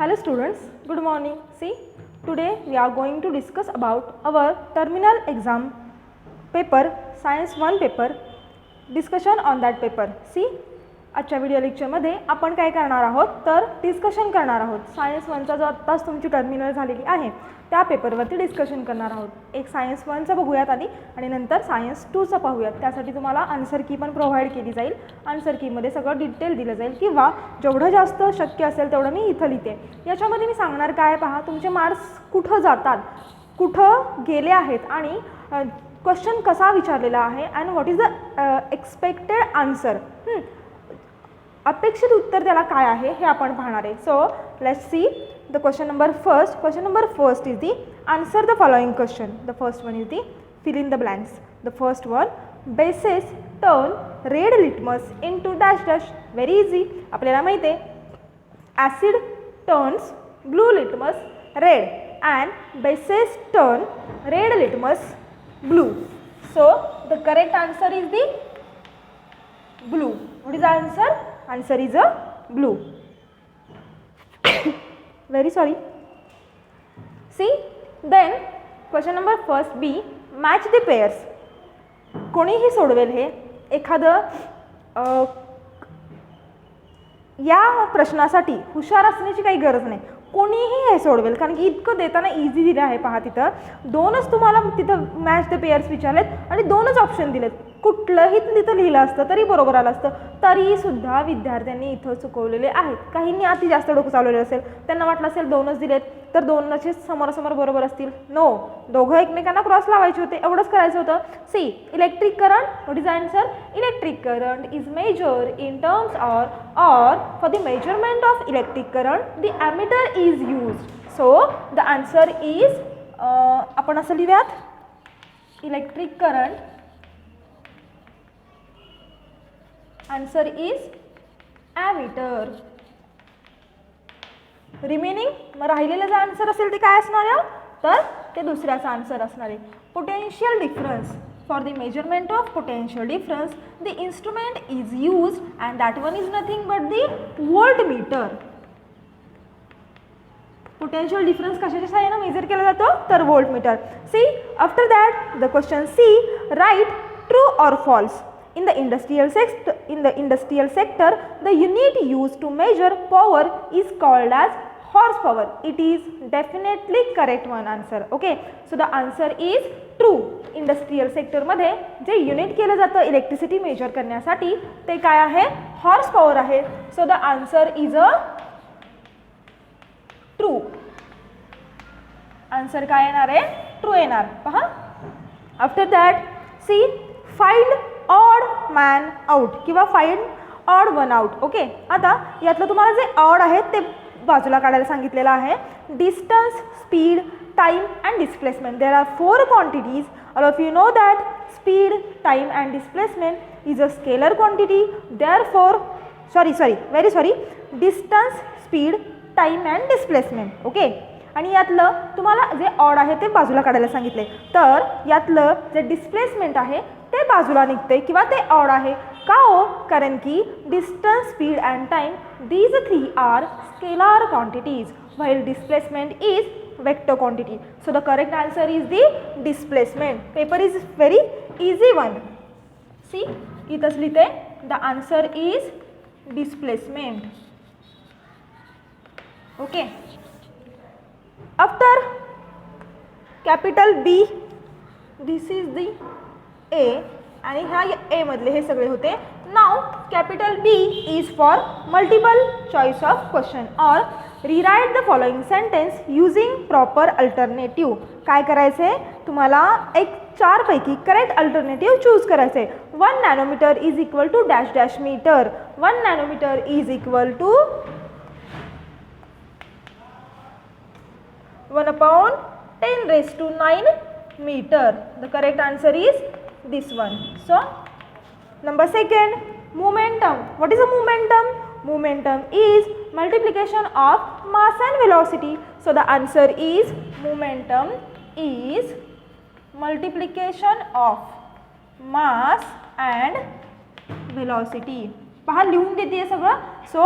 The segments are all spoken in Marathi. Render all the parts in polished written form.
Hello students, good morning. See, today we are going to discuss about our terminal exam paper, Science 1 paper, discussion on that paper. See, आजच्या व्हिडिओ लेक्चरमध्ये आपण काय करणार आहोत तर डिस्कशन करणार आहोत. सायन्स 1चा जो आत्ताच तुमची टर्मिनल झालेली आहे त्या पेपरवरती डिस्कशन करणार आहोत. एक सायन्स 1चा बघूयात आधी आणि नंतर सायन्स 2चा पाहूयात. त्यासाठी तुम्हाला आन्सर की पण प्रोव्हाइड केली जाईल. आन्सर कीमध्ये सगळं डिटेल दिलं जाईल किंवा जेवढं जास्त शक्य असेल तेवढं मी इथं लिहिते. याच्यामध्ये मी सांगणार काय पहा, तुमचे मार्क्स कुठं जातात, कुठं गेले आहेत आणि क्वेश्चन कसा विचारलेला आहे and what is the expected answer, अपेक्षित उत्तर त्याला काय आहे हे आपण पाहणार आहे. So let's see the question number first. Question number first is D answer the following question. The first one is the fill in the blanks. The first one, bases turn red litmus into dash dash. Very easy. आपल्याला माहिती आहे acid turns blue litmus red and bases turn red litmus blue. So the correct answer is the blue. What is the answer? Answer is a blue. Very sorry. See, then question number first B, match the pairs. कोणीही सोडवेल हे. एखादं या प्रश्नासाठी हुशार असण्याची काही गरज नाही, कोणीही हे सोडवेल कारण की इतकं देताना इझी दिलं आहे. पहा तिथं दोनच तुम्हाला तिथं मॅच द पेअर्स विचारलेत आणि दोनच ऑप्शन दिलेत. कुठलंही तिथं लिहिलं असतं तरी बरोबर आलं असतं, तरीसुद्धा विद्यार्थ्यांनी इथं चुकवलेले आहेत. काहींनी अति जास्त डोकं चालवलेलं असेल, त्यांना वाटलं असेल दोनच दिलेत तर दोनचे समोरासमोर बरोबर असतील. नो, दोघं एकमेकांना क्रॉस लावायचे होते, एवढंच करायचं होतं. See, electric current, what is answer? Electric current is measure in terms or for the measurement of electric current the ammeter is used. So the answer is आपण असं लिहूयात, electric current answer is ammeter. Remaining मग राहिलेलं जे आन्सर असेल ते काय असणार आहे तर ते दुसऱ्याचा आन्सर असणार आहे. Potential difference, for the measurement of potential difference the instrument is used and that one is nothing but the voltmeter. potential difference कशाच्या सहाय्याने मेजर केला जातो तर voltmeter. See, after that the question C, write true or false. In the industrial sector the unit used to measure power is called as horsepower. It is definitely correct one answer. Okay, so the answer is true. Industrial सेक्टरमध्ये जे युनिट केलं जातं इलेक्ट्रिसिटी मेजर करण्यासाठी ते काय आहे? हॉर्स पॉवर आहे. So the answer is a true. Answer काय येणार आहे? ट्रू येणार. पहा, after that C, find odd man out किंवा find odd one out. Okay, आता यातलं तुम्हाला जे ऑड आहे ते बाजूला काढायला सांगितलेलं आहे. Distance, speed, time and displacement. There are four quantities. All of you know that speed, time and displacement is a scalar quantity. Therefore, very sorry, distance, speed, time and displacement. Okay, आणि यातलं तुम्हाला जे ऑड आहे ते बाजूला काढायला सांगितले, तर यातलं जे डिस्प्लेसमेंट आहे ते बाजूला निघते किंवा ते ऑड आहे. का हो? कारण की distance, speed and time, these three are scalar quantities while displacement is vector quantity. So the correct answer is the displacement. Paper is very easy one. See, इथंच लिहिते, the answer is displacement. Okay, after capital B, this is the A आणि ह्या A मधले हे सगळे होते. Now capital B is for multiple choice of question or rewrite the following sentence using proper alternative. काय करायचं आहे तुम्हाला? एक चारपैकी करेक्ट अल्टरनेटिव्ह चूज करायचं आहे. 1 nanometre is equal to dash dash metre. 1 nanometre is equal to 1/10⁹ meter. The correct answer is this one. So number second, momentum. What is a momentum? Momentum is multiplication of mass and velocity. So the answer is momentum is multiplication of mass and velocity. पहा लिहून देते सगळं. सो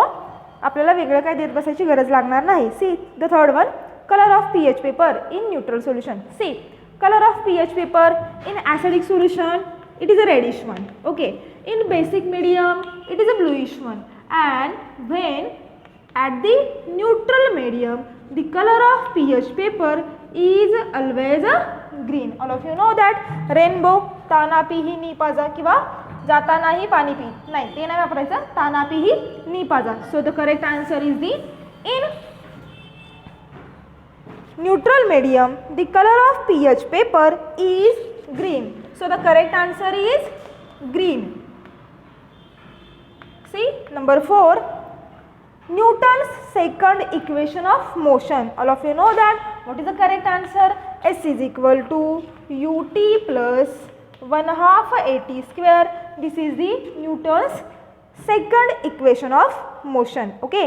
आपल्याला वेगळं काय देत बसायची गरज लागणार नाही. See the third one, colour of pH paper in neutral solution. See colour of pH paper in acidic solution, it is a reddish one. Okay, in basic medium it is a bluish one, and when at the neutral medium the color of pH paper is always a green. All of you know that rainbow, ताना पी ही नी पाजा किंवा जातानाही पाणी पी, नाही ते नाही वापरायचं, ताना पी ही नी पाजा. So the correct answer is the in neutral medium the color of pH paper is green. So the correct answer is green. See number 4, Newton's second equation of motion. All of you know that. What is the correct answer? S is equal to ut plus 1/2 at square. This is the Newton's second equation of motion. Okay,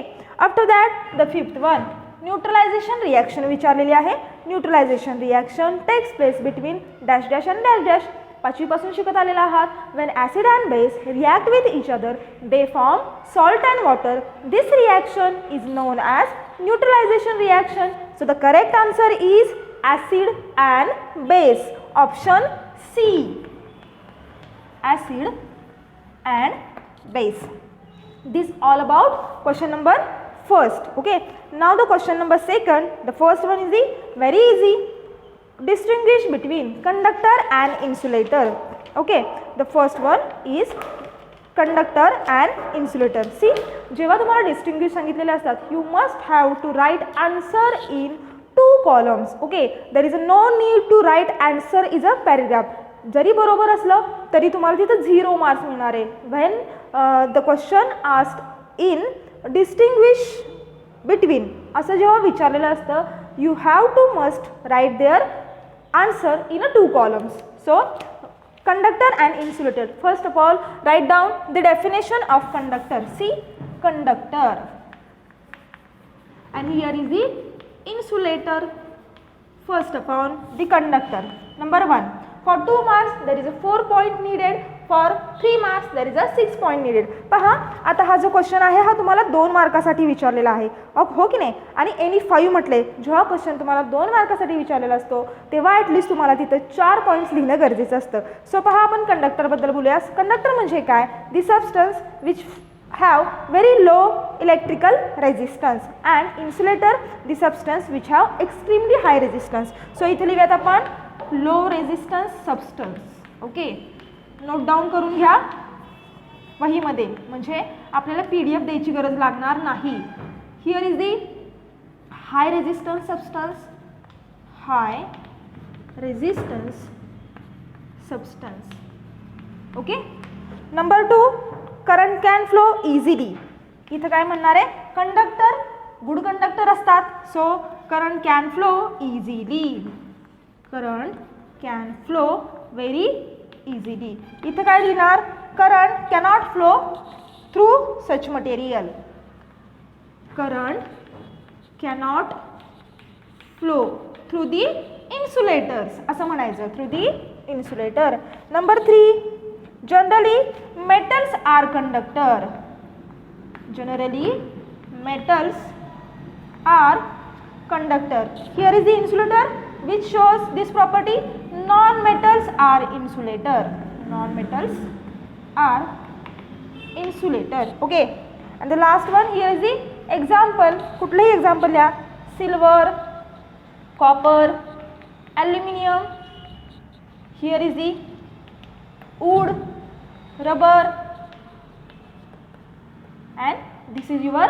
after that the fifth one, neutralisation reaction विचारलेली आहे. Neutralisation reaction takes place between dash dash and dash dash. पाचवीपासून शिकत आलेला आहात. When acid and base react with each other they form salt and water. This reaction is known as neutralisation reaction. So the correct answer is acid and base. Option C, acid and base. This all about question number first. Okay, now the question number second. The first one is the very easy. Distinguish between conductor and insulator. Okay, the first one is conductor and insulator. See, जेव्हा तुम्हाला distinguish सांगितलेले असतात, you must have to write answer in 2 columns. Okay, there is no need to write answer is a paragraph. जरी बरोबर असलं तरी तुम्हाला तिथं 0 मार्क्स मिळणार आहे. when the question asked in distinguish between असं जेव्हा विचारलेलं असतं, you have to must write their answer in a 2 columns. So conductor and insulator. First of all write down the definition of conductor. See conductor and here is the insulator. First of all the conductor. Number 1, for 2 marks there is a 4 point needed. For 3 marks there is a 6 point needed. पहा आता हा जो क्वेश्चन आहे हा तुम्हाला 2 मार्कासाठी विचारलेला आहे, हो की नाही. आणि एनी 5 म्हटले, जेव्हा क्वेश्चन तुम्हाला 2 मार्कासाठी विचारलेला असतो तेव्हा ॲटलिस्ट तुम्हाला तिथं 4 पॉईंट्स लिहिणं गरजेचं असतं. सो पहा आपण कंडक्टरबद्दल बोलूया. कंडक्टर म्हणजे काय? The substance which have very low electrical resistance, and insulator the substance which have extremely high resistance. So इथे लिहूयात आपण low resistance substance. Okay, note down करून घ्या वहीमध्ये, म्हणजे आपल्याला PDF द्यायची गरज लागणार नाही. Here is the high resistance substance, high resistance substance. Okay. Number 2, current can flow easily. इथं काय म्हणणार आहे? कंडक्टर गुड कंडक्टर असतात, so current can flow easily. Current can flow very easily. इथं काय लिहिणार? Current cannot flow through such material. Current cannot flow through the insulators असं म्हणायचं, through the insulator. Number 3, generally metals are conductor. Generally metals are conductor. Here is the insulator which shows this property. Non-metals are insulator. Non-metals are insulator. Okay, and the last one, here is the example. कुठलंही example लिहा. Silver, copper, aluminium. Here is the wood, rubber, and this is your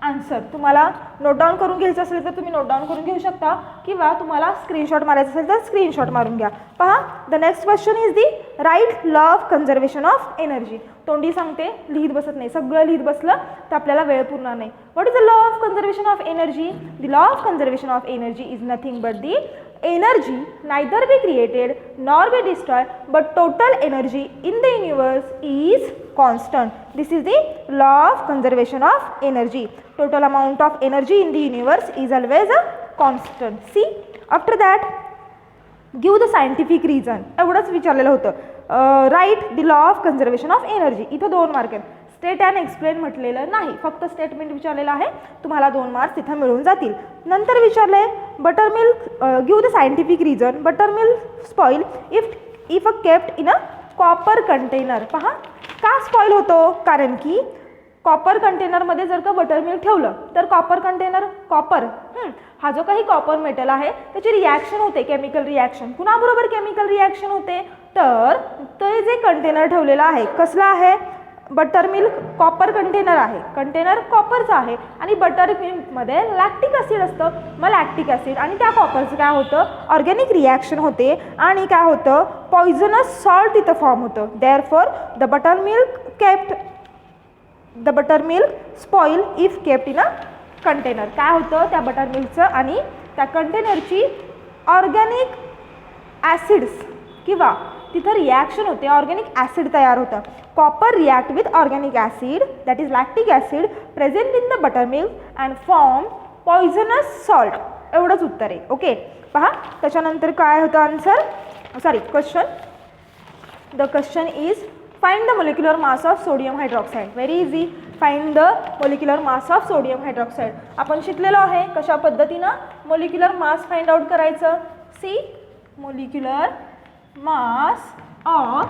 answer. तुम्हाला नोट डाऊन करून घ्यायचं असेल तर तुम्ही नोट डाऊन करून घेऊ शकता, किंवा तुम्हाला स्क्रीनशॉट मारायचं असेल तर स्क्रीनशॉट मारून घ्या. पहा, the next question is the write law of conservation of energy. तोंडी सांगते, लिहित बसत नाही. सगळं लिहित बसलं तर आपल्याला वेळ पुरणार नाही. What is the law of conservation of energy? The law of conservation of energy is nothing but the energy neither be created nor be destroyed, but total energy in the universe is constant. This is the law of conservation of energy. Total amount of energy in the universe is always a constant. See, after that give the scientific reason. एवढंच विचारलेलं होतं. Write the law of conservation of energy. इथं 2 मार्क आहेत. स्टेट अँड एक्सप्लेन म्हटलेलं नाही, फक्त स्टेटमेंट विचारलेलं आहे, तुम्हाला 2 मार्क्स तिथं मिळून जातील. नंतर विचारलं आहे buttermilk give the scientific reason buttermilk spoil if a kept in a copper container. पहा का स्पॉईल होतो, कारण की कॉपर कंटेनरमध्ये जर का बटरमिल्क ठेवलं तर कॉपर कंटेनर कॉपर हा जो काही कॉपर मेटल आहे त्याची रिॲक्शन होते, केमिकल रिॲक्शन. कुणाबरोबर केमिकल रिॲक्शन होते, तर ते जे कंटेनर ठेवलेलं आहे कसलं आहे, बटरमिल्क कॉपर कंटेनर आहे, कंटेनर कॉपरचं आहे आणि बटरमिल्कमध्ये लॅक्टिक ॲसिड असतं. मग लॅक्टिक ॲसिड आणि त्या कॉपरचं काय होतं, ऑर्गॅनिक रिॲक्शन होते आणि काय होतं, पॉयझनस सॉल्ट तिथं फॉर्म होतं. Therefore the buttermilk spoil if kept in a container. काय होतं, त्या बटरमिल्कचं आणि त्या कंटेनरची ऑर्गॅनिक ॲसिड्स किंवा तिथं रिॲक्शन होते, ऑर्गॅनिक ॲसिड तयार होतं. Copper react with organic acid that is lactic acid present in the buttermilk and form poisonous salt. एवढंच उत्तर आहे. ओके, पहा त्याच्यानंतर काय होतं answer, question. The question is find the molecular mass of sodium hydroxide. Very easy, find the molecular mass of sodium hydroxide. आपण शिकलेलो आहे कशा पद्धतीनं मोलिक्युलर मास फाइंड आउट करायचं. See, molecular mass of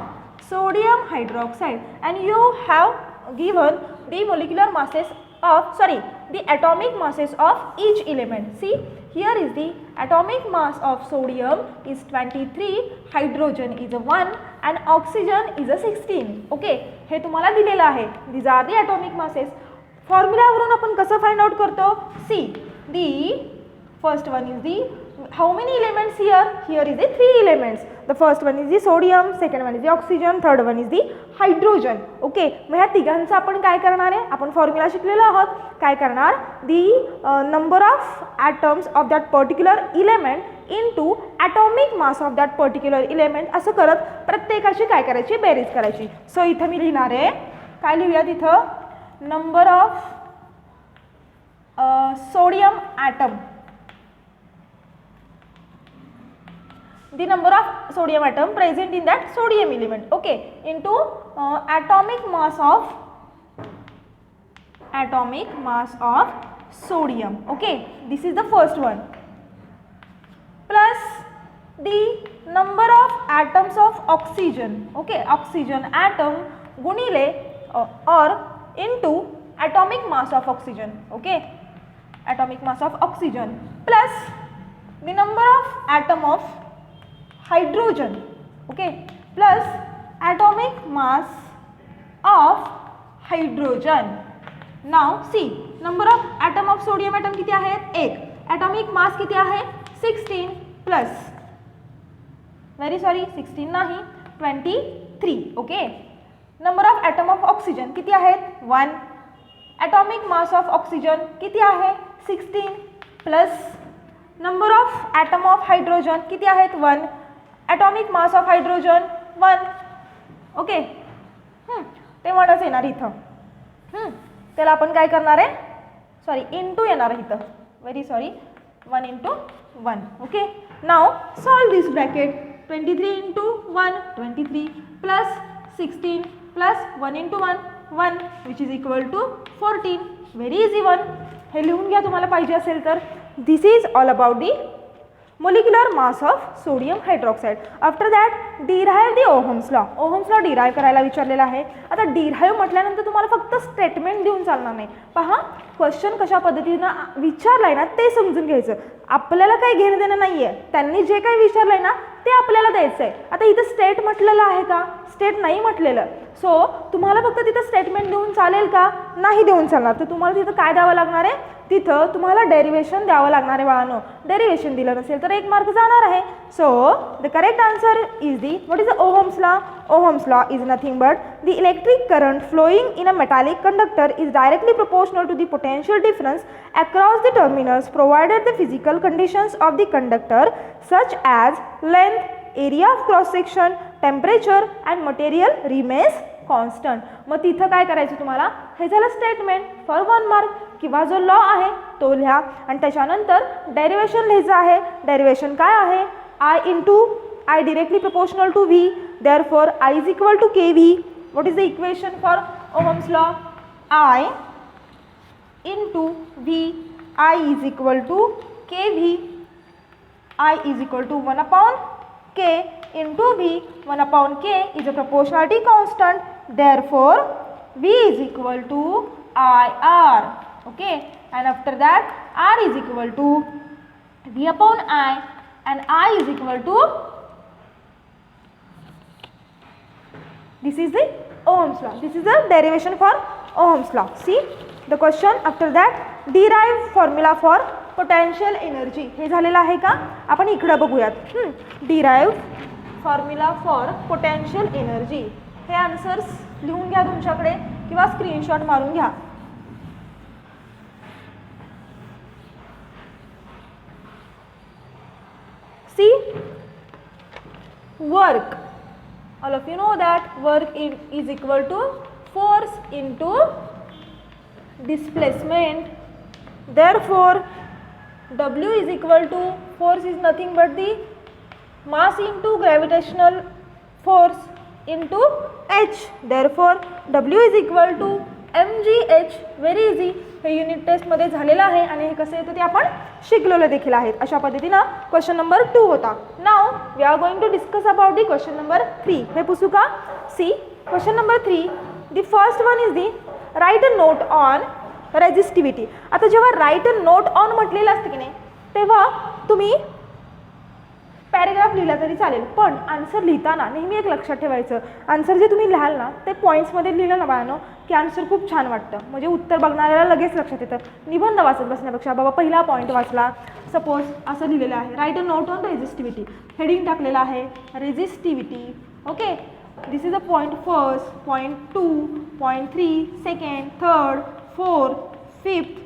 sodium hydroxide and you have given the molecular masses of the atomic masses of each element. See, here is the atomic mass of sodium is 23, hydrogen is a 1 and oxygen is a 16. okay, हे तुम्हाला दिलेलं आहे. these are the atomic masses. Formula वरून आपण कसं फाइंड आउट करतो. See, the first one is the how many elements here? Here is the 3 elements. The first one is the sodium, second one is the oxygen, third one is the hydrogen. okay, मग ह्या तिघांचं आपण काय करणार आहे, आपण फॉर्म्युला शिकलेलो आहोत. काय करणार, the number of atoms of that particular element into atomic mass of that particular element असं करत प्रत्येकाची काय करायची, बेरीज करायची. सो इथं मी लिहिणार आहे, काय लिहूया तिथं, number of sodium atom, the number of sodium atom present in that sodium element, okay, into atomic mass of sodium. okay, this is the first one, plus the number of atoms of oxygen. okay, oxygen atom गुणिले or into atomic mass of oxygen. okay, atomic mass of oxygen plus the number of atom of hydrogen. okay, plus atomic mass of hydrogen. now see, number of atom of sodium atom किती आहेत, 1. atomic mass किती आहे, 16 plus 16 नाही 23. okay, number of atom of oxygen किती आहेत, 1. atomic mass of oxygen किती आहे, 16 plus number of atom of hydrogen किती आहेत, 1. atomic mass of hydrogen 1. Okay, ते 1च येणार इथं. त्याला आपण काय करणार आहे, इंटू येणार आहे इथं. 1 into 1. Okay, now solve this bracket. 23 into 1 23 plus 16 plus 1 into 1 which is equal to 14. Very easy one. हे लिहून घ्या तुम्हाला पाहिजे असेल तर. This is all about the molecular mass of sodium hydroxide. After that derive the Ohm's law. Ohm's law derive करायला विचारलेला आहे. आता डिराईव्ह म्हटल्यानंतर तुम्हाला फक्त स्टेटमेंट देऊन चालणार नाही. पहा, क्वेश्चन कशा पद्धतीनं विचारलं आहे ना ते समजून घ्यायचं. आपल्याला काही घेणं देणं नाही आहे, त्यांनी जे काही विचारलं आहे ना ते आपल्याला द्यायचं आहे. आता इथं स्टेट म्हटलेलं आहे का, स्टेट नाही म्हटलेलं. सो तुम्हाला फक्त तिथं स्टेटमेंट देऊन चालेल का, नाही देऊन चालणार. तर तुम्हाला तिथं काय द्यावं लागणार आहे, तिथं तुम्हाला डेरिवेशन द्यावं लागणार आहे बाळांनो. डेरिवेशन दिलं नसेल तर 1 मार्क जाणार आहे. So the correct answer is D, what is the Ohm's law. Ohm's law is nothing but the electric current flowing in a metallic conductor is directly proportional to the potential difference across the terminals provided the physical conditions of the conductor such as length, area of cross section, temperature and material remains constant. मग तिथं काय करायचं तुम्हाला, हे झालं स्टेटमेंट फॉर 1 मार्क किंवा जो लॉ आहे तो लिहा आणि त्याच्यानंतर डेरिवेशन लिहायचं आहे. डेरिवेशन काय आहे, I into I directly proportional to V, therefore I is equal to KV. What is the equation for Ohm's law, I into V, I is equal to KV, I is equal to 1 upon K into V, 1 upon K is a proportionality constant, therefore V is equal to IR, okay, and after that R is equal to V upon I and I is equal to, this is the Ohm's law, this is the derivation for Ohm's law. See the question after that, derive formula for potential energy. हे झालेलं आहे का? आपण इकडं बघूयात. derive formula for potential energy. हे आन्सर्स लिहून घ्या तुमच्याकडे किंवा स्क्रीनशॉट मारून घ्या. See, work, all of you know that work is equal to force into displacement, therefore W is equal to, force is nothing but the mass into gravitational force into H, therefore W is equal to mgh. Very easy. हे युनिट टेस्टमध्ये झालेलं आहे आणि हे कसं येतं ते आपण शिकलेलं देखील आहेत. अशा पद्धतीनं क्वेश्चन नंबर 2 होता. Now we are going to discuss about the question number 3. हे पुसू का? See question number 3. The first one is the write a note on resistivity. आता जेव्हा राईट अ नोट ऑन म्हटलेलं असतं की नाही तेव्हा तुम्ही पॅरेग्राफ लिहिला तरी चालेल, पण आन्सर लिहिताना नेहमी एक लक्षात ठेवायचं, आन्सर जे तुम्ही लिहाल ना ते पॉईंट्समध्ये लिहिलं ना बाळांनो की आन्सर खूप छान वाटतं. म्हणजे उत्तर बघणाऱ्याला लगेच लक्षात येतं. निबंध वाचत बसण्यापेक्षा बाबा पहिला पॉईंट वाचला, सपोज असं लिहिलेलं आहे write a note on resistivity, heading टाकलेलं आहे resistivity. Okay, this is a point first, point 2, point 3, second, third, fourth, fifth,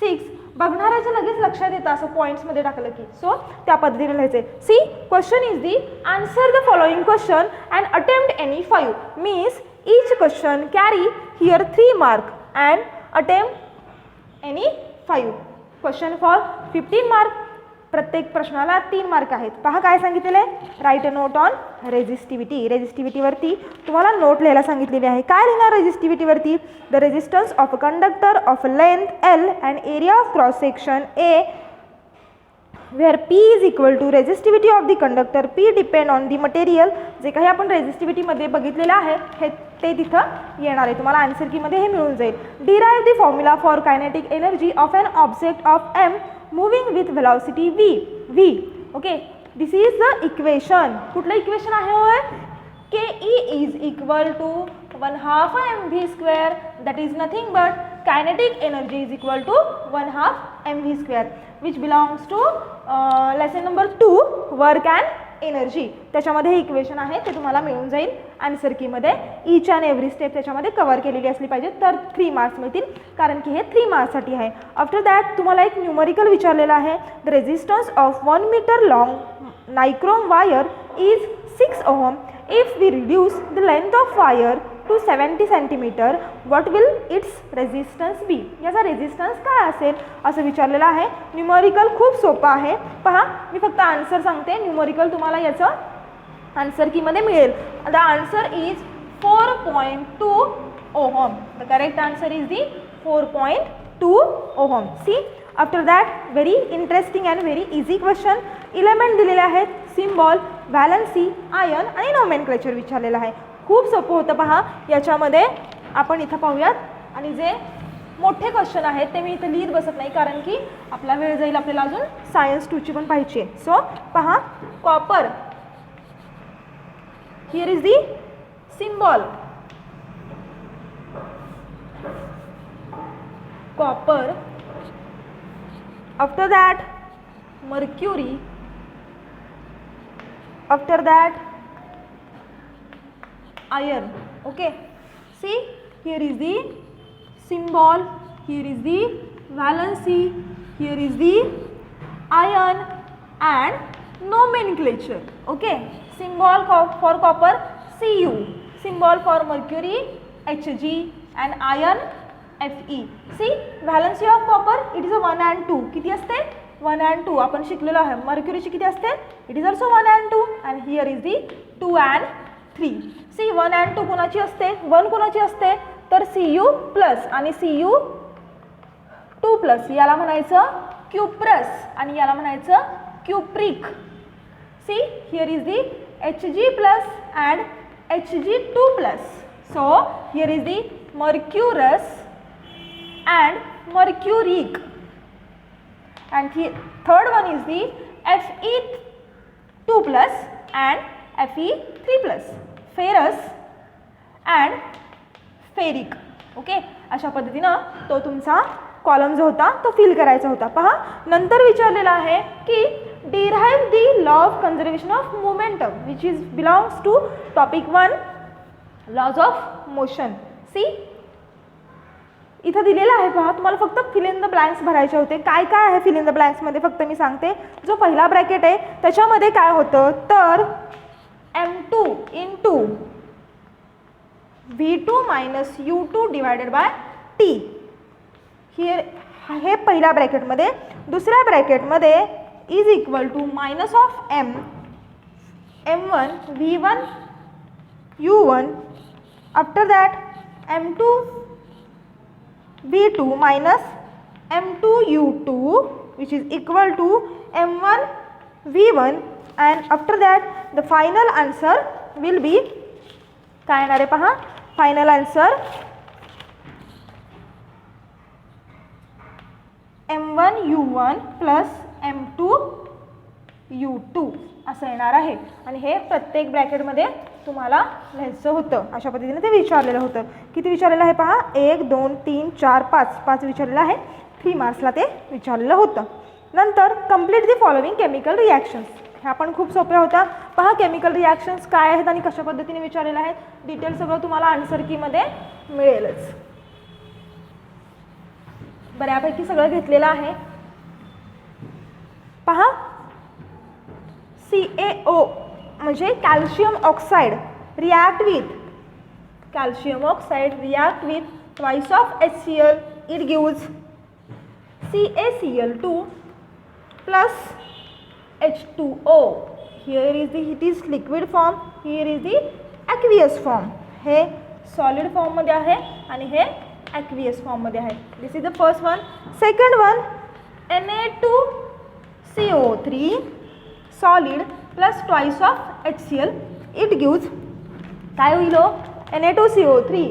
six. बघणाऱ्याच्या लगेच लक्षात येतं असं पॉईंट्समध्ये टाकलं की. सो त्या पद्धतीने लिहायचं आहे. See question is D answer the following question and attempt any 5. Means each question carry here 3 mark and attempt any 5. Question for 15 mark. प्रत्येक प्रश्नाला 3 मार्क आहेत. पहा काय सांगितलेलं आहे, write a note on resistivity. रेजिस्टिव्हिटीवरती तुम्हाला नोट लिहायला सांगितलेली आहे. काय लिहिणार रेजिस्टिव्हिटीवरती? The resistance of a conductor of length L and area of cross section A where P is equal to resistivity of the conductor, P depend on the material. जे काही आपण रेजिस्टिव्हिटीमध्ये बघितलेलं आहे हे ते तिथं येणार आहे. तुम्हाला आन्सर कीमध्ये हे मिळून जाईल. Derive the formula for kinetic energy of an object of M moving with velocity V. Okay, this is the equation. कुठलं इक्वेशन आहे होय? KE is equal to 1/2 mv², that is nothing but kinetic energy is equal to 1/2 mv², which belongs to lesson number 2 work and energy. त्याच्यामध्ये हे इक्वेशन आहे ते तुम्हाला मिळून जाईल आन्सर कीमध्ये. ईच अँड एव्हरी स्टेप त्याच्यामध्ये कव्हर केलेली असली पाहिजे तर 3 मार्क्स मिळतील, कारण की हे 3 मार्क्ससाठी आहे. आफ्टर दॅट तुम्हाला एक न्यूमरिकल विचारलेलं आहे. The resistance of 1 metre long nichrome wire is 6 ohm. If we reduce the length of wire to 70 centimeter, what will its resistance be? याचा रेजिस्टन्स काय असेल असं विचारलेलं आहे. न्यूमरिकल खूप सोपं आहे. पहा मी फक्त आन्सर सांगते, न्यूमरिकल तुम्हाला याचं आन्सर कीमध्ये मिळेल. The answer is 4.2 ohm. The correct answer is D 4.2 ohm. See after that very interesting and very easy question. Element दिलेले आहेत, सिम्बॉल, व्हॅलन्सी, आयन आणि नोमेनक्लेचर विचारलेलं आहे. खूप सोपं होतं. पहा याच्यामध्ये आपण इथं पाहूयात आणि जे मोठे क्वेश्चन आहेत ते मी इथं लिहित बसत नाही, कारण की आपला वेळ जाईल, आपल्याला अजून सायन्स 2ची पण पाहिजे आहे. सो पहा, copper, here is the symbol copper. After that mercury, after that iron. Okay, see here is the symbol, here is the valency, here is the iron and nomenclature. Okay, symbol for copper Cu, symbol for mercury Hg and iron Fe. See valency of copper, it is a 1 and 2. किती असते? 1 and 2. आपण शिकलेलो आहे. मर्क्युरीची किती असते? It is also 1 and 2 and here is the 2 and 3. See 1 and 2 कोणाची असते? 1 कोणाची असते? तर Cu+ आणि Cu2+, याला म्हणायचं क्युप्रस आणि याला म्हणायचं cupric. See here is the Hg+ and Hg2+. So here is the mercurous and mercuric, and the third one is the Fe2+ and Fe3+, ferrous and ferric. Okay, अशा पद्धतीनं तो तुमचा कॉलम जो होता तो फिल करायचा होता. पहा नंतर विचारलेला आहे की derive the law of conservation of momentum which is belongs to topic 1 laws of motion. See इथं दिलेलं आहे पहा, तुम्हाला फक्त फिल इन द ब्लँक्स भरायचे होते. काय काय आहे फिल इन द ब्लँक्समध्ये फक्त मी सांगते. जो पहिला ब्रॅकेट आहे त्याच्यामध्ये काय होतं तर m2 into v2 minus u2 divided by t. Here हे पहिल्या ब्रॅकेटमध्ये. दुसऱ्या ब्रॅकेटमध्ये is equal to minus of m1 v1 u1 after that m2 v2 minus m2 u2 which is equal to m1 v1 and after that the final answer will be काय येणार आहे पहा. Final answer m1 u1 plus m2 u2 असं येणार आहे. आणि हे प्रत्येक ब्रॅकेटमध्ये तुम्हाला लिहायचं होतं. अशा पद्धतीने ते विचारलेलं होतं. किती विचारलेलं आहे पहा, 1 2 3 4 5 विचारलेलं आहे. 3 मार्क्सला ते विचारलेलं होतं. नंतर complete the following chemical reactions. ह्या पण खूप सोप्या होत्या. पहा केमिकल रिॲक्शन्स काय आहेत आणि कशा पद्धतीने विचारलेलं आहे. डिटेल सगळं तुम्हाला आन्सर कीमध्ये मिळेलच. बऱ्यापैकी सगळं घेतलेलं आहे. पहा CaO म्हणजे calcium oxide react with twice of HCl. It gives CaCl2 plus H2O. Here is it is liquid form, here is the aqueous form. हे सॉलिड फॉर्ममध्ये आहे आणि हे ॲक्वियस फॉर्ममध्ये आहे. This is the first one. Second one Na2CO3 solid plus twice of HCl. It gives काय होईल Na2CO3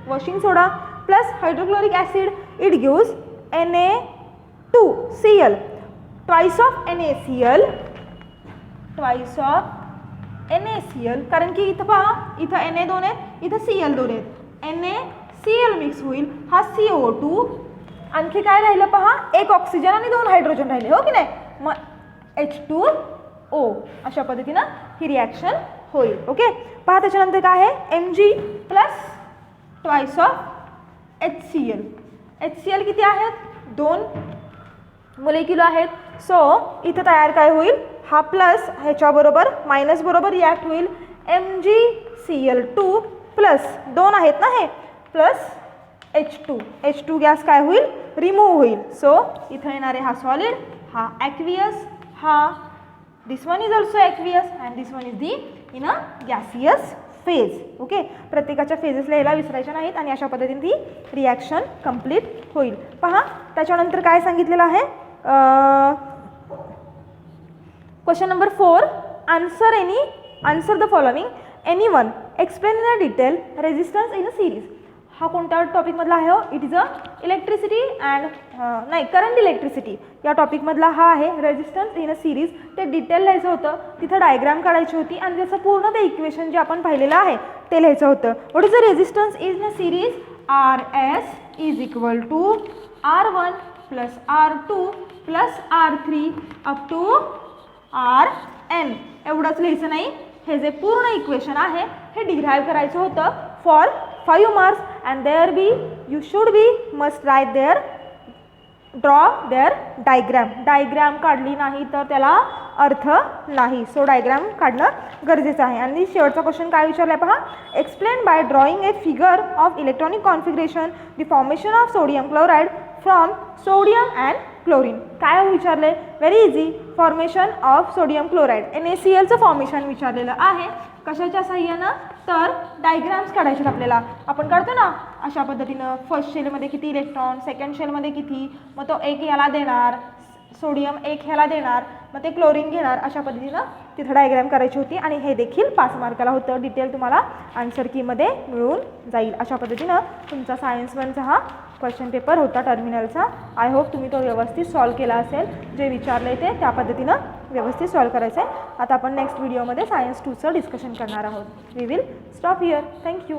washing soda plus hydrochloric acid. It gives Na2Cl twice of NaCl कारण की इथं पहा इथं Na2 आहेत, इथं Cl2 आहेत. NaCl मिक्स होईल, हा CO2. आणखी काय राहिलं पहा, एक ऑक्सिजन आणि 2 हायड्रोजन राहिले, हो की नाही. मग H2O. अशा पद्धतीनं ही रिॲक्शन होईल. ओके, पहा त्याच्यानंतर काय आहे Mg plus twice of HCl. HCl किती आहेत 2 मोलेक्युल आहेत. सो इथं तयार काय होईल, हा प्लस ह्याच्याबरोबर मायनस बरोबर रिॲक्ट होईल. MgCl2 प्लस 2 आहेत ना हे प्लस H2 गॅस काय होईल रिमूव्ह होईल. सो इथं येणारे हा सॉलिड, हा ॲक्वियस, हा this one is also aqueous and this one is the in a gaseous phase. Okay, प्रत्येकाच्या फेजेस लिहायला विसरायच्या नाहीत आणि अशा पद्धतीने ती रिॲक्शन कंप्लीट होईल. पहा त्याच्यानंतर काय सांगितलेलं आहे. Question number 4 answer the following any one explain in a detail resistance in a series. हा कोणत्या टॉपिकमधला आहे हो, it is a electricity and नाही करंट इलेक्ट्रिसिटी या टॉपिकमधला हा आहे. रेजिस्टन्स इन अ सिरीज ते डिटेल लिहायचं होतं. तिथं डायग्राम काढायची होती आणि त्याचं पूर्ण ते इक्वेशन जे आपण पाहिलेलं आहे ते लिहायचं होतं. What is the resistance in a series. RS is equal to R1 plus R2 plus R3 up to Rn. एवढंच लिहायचं नाही, हे जे पूर्ण इक्वेशन आहे हे डिराइव करायचं होतं for 5 marks. And there be you should be must write their draw their diagram काढली नाही तर त्याला अर्थ नाही. सो डायग्रॅम काढणं गरजेचं आहे. आणि शेवटचा क्वेश्चन काय विचारला आहे पहा. Explain by drawing a figure of electronic configuration the formation of sodium chloride from sodium and chlorine. काय विचारले? Very easy. Formation of sodium chloride NaClचं फॉर्मेशन विचारलेलं आहे. कशाच्या साह्यानं? तर डायग्राम्स काढायचे आपल्याला. आपण काढतो ना अशा पद्धतीनं. फर्स्ट शेलमध्ये किती इलेक्ट्रॉन, सेकंड शेलमध्ये किती, मग तो एक याला देणार, सोडियम एक ह्याला देणार, मग ते क्लोरीन घेणार. अशा पद्धतीनं तिथं डायग्राम करायची होती आणि हे देखील 5 मार्काला होतं. डिटेल तुम्हाला आन्सर कीमध्ये मिळून जाईल. अशा पद्धतीनं तुमचा सायन्स 1चा हा क्वेश्चन पेपर होता टर्मिनलचा. आय होप तुम्ही तो व्यवस्थित सॉल्व केला असेल. जे विचारले ते त्या पद्धतीनं व्यवस्थित सॉल्व करायचं आहे. आता आपण नेक्स्ट व्हिडिओमध्ये सायन्स 2चं डिस्कशन करणार आहोत. We will stop here. Thank you.